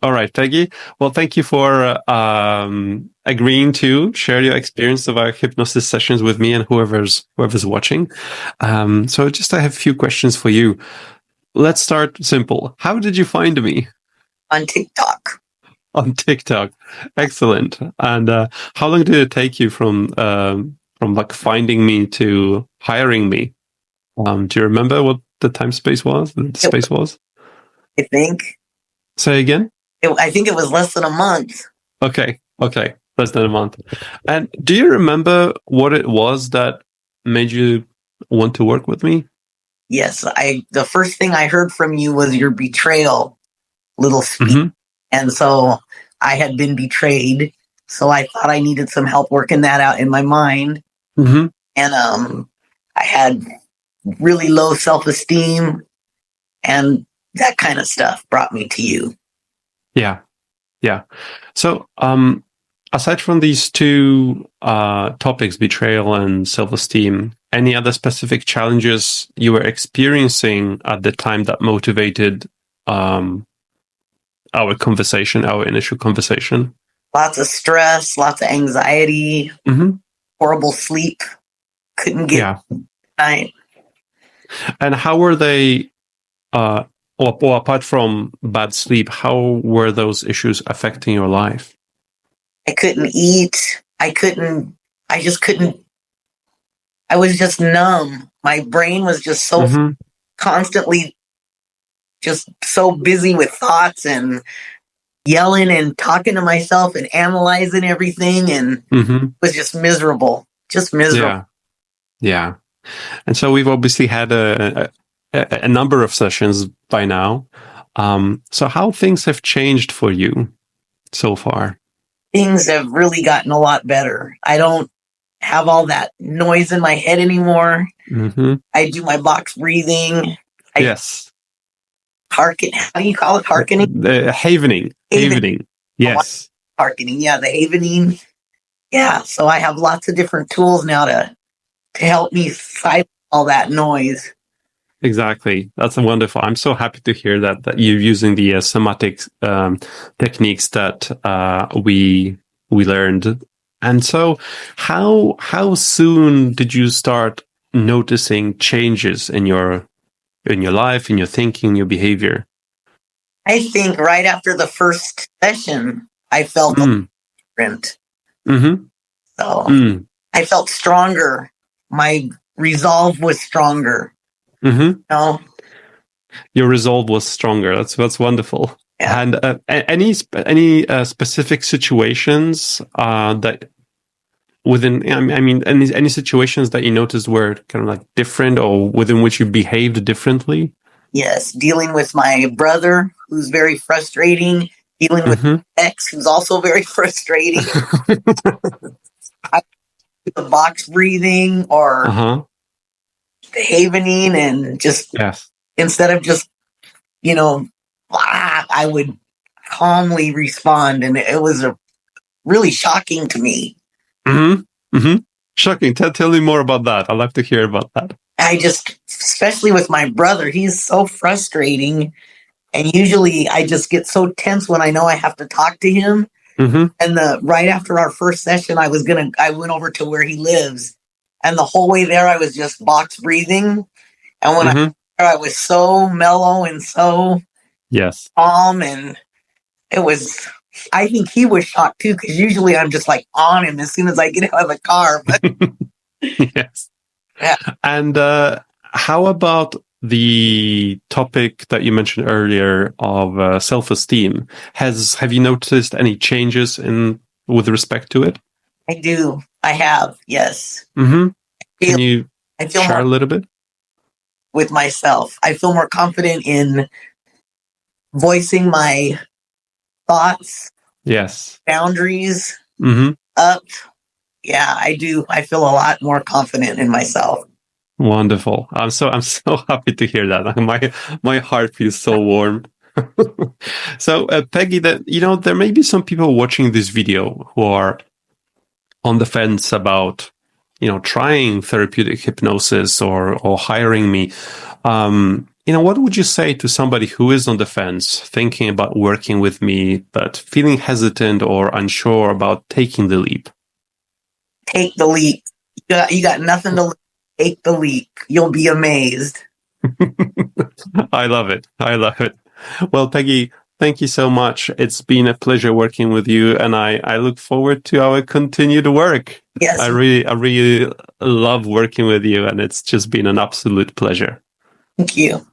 All right, Peggy. Well, thank you for agreeing to share your experience of our hypnosis sessions with me and whoever's watching. So just I have a few questions for you. Let's start simple. How did you find me? On TikTok. On TikTok. Excellent. And how long did it take you from like finding me to hiring me? Do you remember what the time space was? The space was? I think. Say again? I think it was less than a month. Okay. Less than a month. And do you remember what it was that made you want to work with me? Yes, the first thing I heard from you was your betrayal little speech. Mm-hmm. And so I had been betrayed. So I thought I needed some help working that out in my mind. Mm-hmm. And I had really low self-esteem, and that kind of stuff brought me to you. Yeah. So, aside from these two topics, betrayal and self-esteem, any other specific challenges you were experiencing at the time that motivated our initial conversation? Lots of stress, lots of anxiety, horrible sleep, couldn't get night. And how were they, well, apart from bad sleep, how were those issues affecting your life? I couldn't eat. I was just numb. My brain was just so constantly just so busy with thoughts and yelling and talking to myself and analyzing everything, and it was just miserable. Yeah. And so we've obviously had a number of sessions by now. So how things have changed for you so far? Things have really gotten a lot better. I don't have all that noise in my head anymore. I do my box breathing. Yes. Hearken. How do you call it? Hearkening? The havening. Yes. Hearkening. Yeah, the havening. Yeah. So I have lots of different tools now to help me silence all that noise. Exactly. That's wonderful. I'm so happy to hear that you're using the somatic techniques that we learned. And so, how soon did you start noticing changes in your life, in your thinking, your behavior? I think right after the first session, I felt different. So I felt stronger. My resolve was stronger. No, your resolve was stronger. That's wonderful. Yeah. And any specific situations that within, I mean, any situations that you noticed were kind of like different, or within which you behaved differently? Yes, dealing with my brother, who's very frustrating. Dealing with my ex, who's also very frustrating. I do the box breathing or the havening, and just instead of just, I would calmly respond, and it was really shocking to me. Shocking. Tell me more about that. I'd like to hear about that. Especially with my brother, he's so frustrating, and usually I just get so tense when I know I have to talk to him. And right after our first session, I went over to where he lives. And the whole way there, I was just box breathing. And when I was so mellow and so calm, and I think he was shocked too, because usually I'm just like on him as soon as I get out of the car. But yes. Yeah. And how about the topic that you mentioned earlier of self-esteem? Have you noticed any changes with respect to it? I do. I have, yes. Can you share a little bit? With myself. I feel more confident in voicing my thoughts. Yes. Boundaries. Up. Yeah, I do. I feel a lot more confident in myself. Wonderful. I'm so happy to hear that. My heart feels so warm. So, Peggy, there may be some people watching this video who are on the fence about, trying therapeutic hypnosis or hiring me. what would you say to somebody who is on the fence, thinking about working with me, but feeling hesitant or unsure about taking the leap? Take the leap. You got nothing to lose. Take the leap. You'll be amazed. I love it. I love it. Well, Peggie, thank you so much. It's been a pleasure working with you, and I look forward to our continued work. Yes. I really love working with you, and it's just been an absolute pleasure. Thank you.